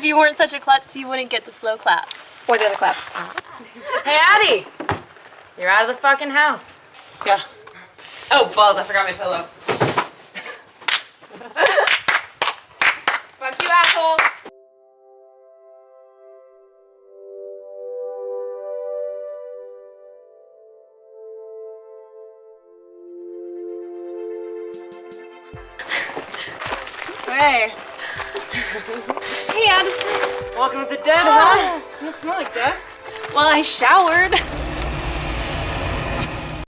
If you weren't such a klutz, you wouldn't get the slow clap. Or the other clap. Hey, Addie! You're out of the fucking house. Yeah. Oh, balls, I forgot my pillow. Fuck you, assholes! Hey. Hey, Addison. Walking with the dead, huh? What's more like death? Well, I showered.